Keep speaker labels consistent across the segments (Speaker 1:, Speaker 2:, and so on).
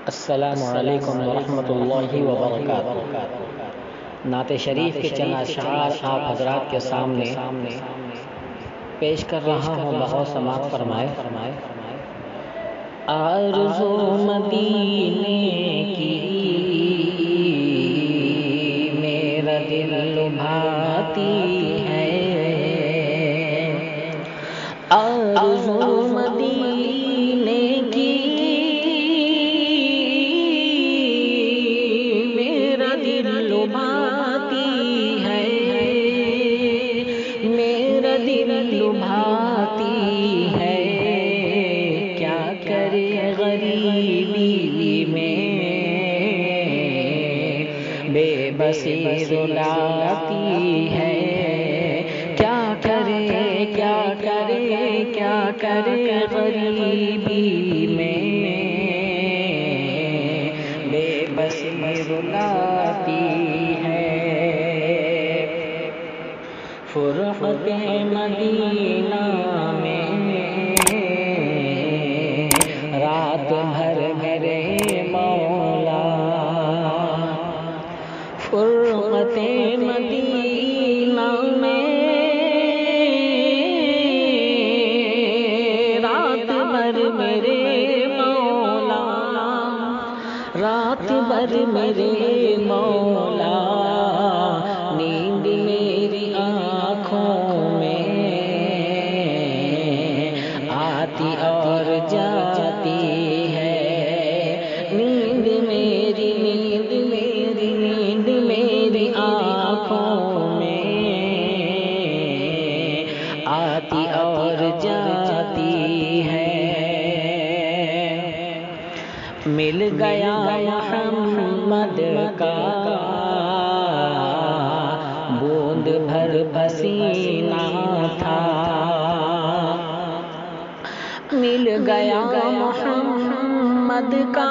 Speaker 1: السلام علیکم ورحمۃ اللہ وبرکاتہ۔ نعت شریف کے چند اشعار آپ حضرات کے سامنے پیش کر رہا ہوں، بہت سماعت فرمائے۔ آرزو مدینے کی میرا دل لبھاتی ہے، آرزو مدینے کی میرا دل لبھاتی ہے، میرا دل لبھاتی ہے۔ کیا کرے غریبی میں بے بسی رلاتی ہے، کیا کرے غریبی میں بے بسی رلاتی ہے۔ فرقت مدینہ میں رات بھر میرے مولا، فرقت مدینہ میں رات بھر میرے مولا، رات بھر میرے مولا، نیند میری آنکھوں میں آتی اور جاتی ہے، نیند میری آنکھوں میں آتی اور جاتی ہے۔ مل گیا محمد کا بوند بھر پسینہ تھا، مل گیا محمد کا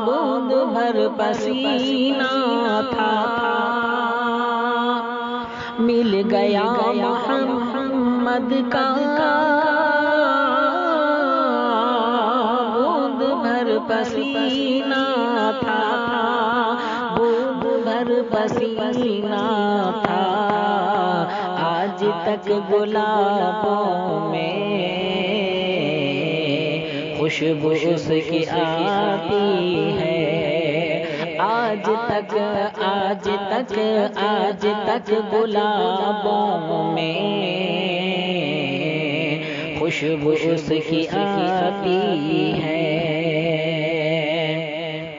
Speaker 1: بوند بھر پسینہ تھا، مل گیا محمد کا بوند بھر پسینہ تھا، بوند بھر پسینہ تھا۔ آج تک گلابوں میں خوشبو اس کی آتی ہے، آج تک گلابوں میں خوشبو اس کی آتی ہے۔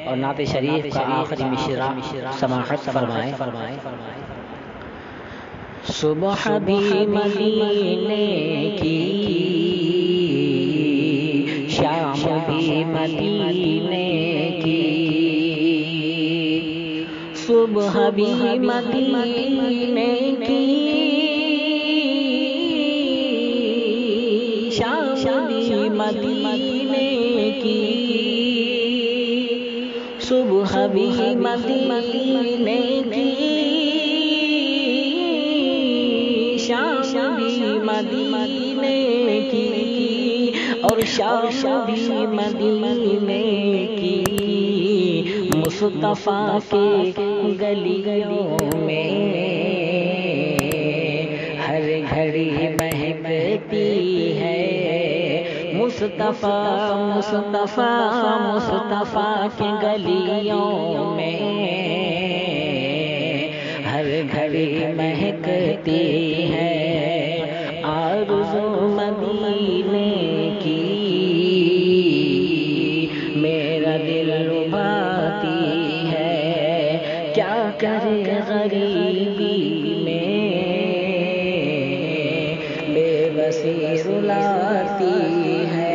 Speaker 1: اور نعت شریف کا آخری مشرع سماعت فرمائیں۔ صبح بھی مدینے کی، شام بھی مدینے کی، صبح بھی مدینے کی، شام بھی مدینے کی، صبح بھی مدینے کی، شام بھی مدینے کی، اور شام بھی مدینے کی۔ مصطفیٰ کے گلیوں میں ہر گھڑی مہکتی ہے، مصطفیٰ کے گلیوں میں ہر گھڑی مہکتی ہے۔ آرزو مدینے کی میرا دل لبھاتی ہے، کیا کرے غریبی میں بے بسی رلاتی ہے۔